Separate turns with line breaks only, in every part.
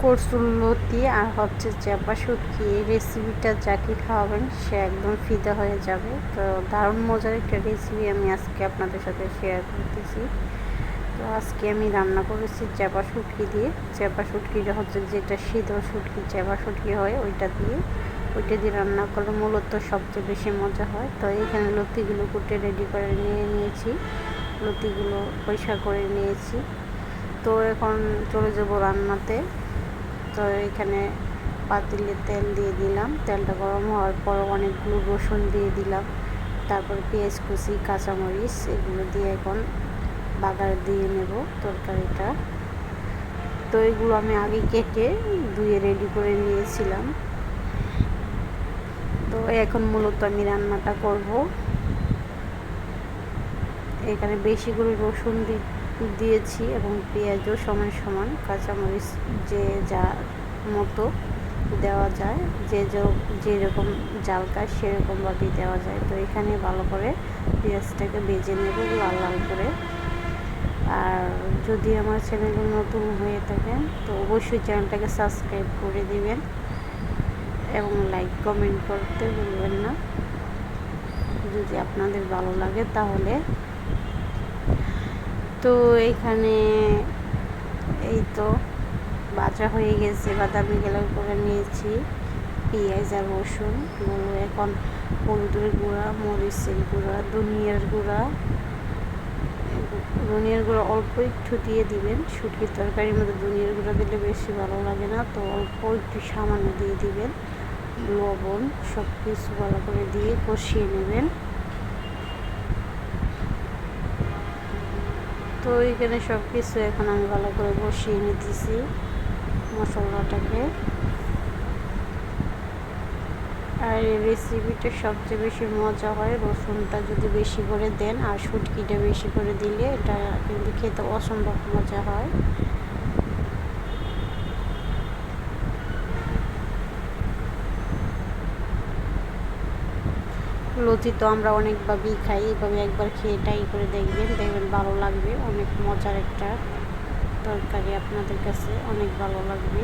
কচুরলতি আর হচ্ছে চাপা শুটকি, এই রেসিপিটা যাকে খাওয়াবেন সে একদম ফিদা হয়ে যাবে। তো দারুণ মজার একটা রেসিপি আমি আজকে আপনাদের সাথে শেয়ার করতেছি। তো আজকে আমি রান্না করেছি চাপা শুটকি দিয়ে। চাপা শুটকিটা হচ্ছে যেটা শীতল শুটকি, চাপা শুটকি হয় ওইটা দিয়ে রান্না করলে মূলত সবচেয়ে বেশি মজা হয়। তো এখানে লতিগুলো কুটে রেডি করে নিয়েছি, লতিগুলো পরিষ্কার করে নিয়েছি। তো এখন চলে যাব রান্নাতে। তো এখানে পাতিলে তেল দিয়ে দিলাম, তেলটা গরম হওয়ার পর অনেকগুলো রসুন দিয়ে দিলাম, তারপর পেঁয়াজ কুচি, কাঁচামরিচ এগুলো দিয়ে এখন বাগার দিয়ে নেব তরকারিটা। তো এগুলো আমি আগে কেটে ধুয়ে রেডি করে নিয়েছিলাম। তো এখন মূলত আমি রান্নাটা করব। এখানে বেশি করে রসুন দিয়েছি এবং পেঁয়াজও সমান সমান, কাঁচামরিচ যে যা মতো দেওয়া যায়, যেরকম জাল খায় সেরকমভাবেই দেওয়া যায়। তো এখানে ভালো করে পেঁয়াজটাকে ভেজে নেব লাল লাল করে। আর যদি আমার চ্যানেলে নতুন হয়ে থাকেন তো অবশ্যই চ্যানেলটাকে সাবস্ক্রাইব করে দিবেন এবং লাইক কমেন্ট করতে ভুলবেন না যদি আপনাদের ভালো লাগে তাহলে। তো এখানে এই তো ভাজা হয়ে গেছে, বাদামি কালার করে নিয়েছি পেঁয়াজ আর রসুন। এখন হলুদের গুঁড়া, মরিচের গুঁড়া, ধনিয়ার গুঁড়া অল্প একটু দিয়ে দিবেন। শুটকির তরকারির মধ্যে ধনিয়ার গুঁড়া দিলে বেশি ভালো লাগে না, তো অল্প একটু সামান্য দিয়ে দিবেন। লবণ সব কিছু ভালো করে দিয়ে কষিয়ে নেবেন। তো এখানে সব কিছু এখন আমি ভালো করে বসিয়ে নিতেছি মশলাটাকে। আর এই রেসিপিটা সবচেয়ে বেশি মজা হয় রসুনটা যদি বেশি করে দেন, আর শুটকিটা বেশি করে দিলে এটা কিন্তু খেতে অসম্ভব মজা হয়। লতি তো আমরা অনেকভাবেই খাই, এভাবে একবার খেয়ে ট্রাই করে দেখবেন ভালো লাগবে। অনেক মজার একটা তরকারি, আপনাদের কাছে অনেক ভালো লাগবে।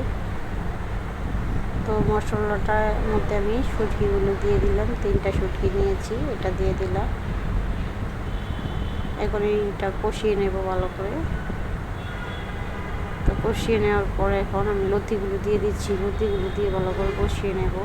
তো মশলাটার মধ্যে আমি শুটকিগুলো দিয়ে দিলাম, 3টা শুটকি নিয়েছি, এটা দিয়ে দিলাম। এখন এইটা কষিয়ে নেব ভালো করে। তো কষিয়ে নেওয়ার পরে এখন আমি লতিগুলো দিয়ে দিচ্ছি, লতিগুলো দিয়ে ভালো করে কষিয়ে নেব।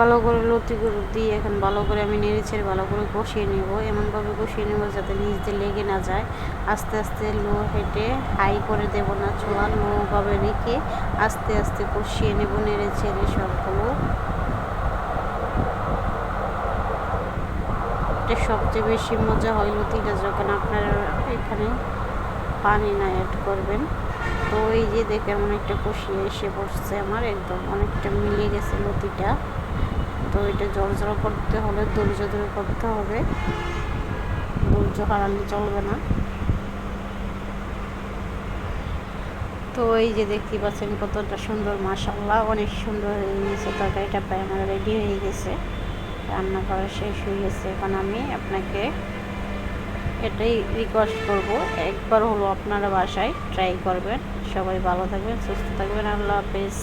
ভালো করে লতিগুলো দিয়ে এখন ভালো করে আমি নেড়েছেড়ে ভালো করে কষিয়ে নেব। এমনভাবে কষিয়ে নেব যাতে নিচ দিয়ে লেগে না যায়। আস্তে আস্তে লো হেঁটে হাই করে দেব না, চোলা লোভাবে রেখে আস্তে আস্তে কষিয়ে নেব নেড়েছেড়ে সবগুলো। এটা সবচেয়ে বেশি মজা হয় লতিটা যখন আপনারা এখানে পানি না অ্যাড করবেন। তো এই যে দেখে অনেকটা কষিয়ে এসে পড়ছে আমার, একদম অনেকটা মিলিয়ে গেছে লতিটা। তো এটা জড় করতে হলে ধৈর্য ধরে করতে হবে, ধৈর্য হারালে চলবে না। তো এই যে দেখতে পাচ্ছেন কতটা সুন্দর, মাশাআল্লাহ অনেক সুন্দর হয়ে গেছে তরকারিটা, প্রায় আমার রেডি হয়ে গেছে, রান্না করা শেষ হয়ে গেছে। এখন আমি আপনাকে এটাই রিকোয়েস্ট করব, একবার হলো আপনারা বাসায় ট্রাই করবেন। সবাই ভালো থাকবেন, সুস্থ থাকবেন, আল্লাহ হাফেজ।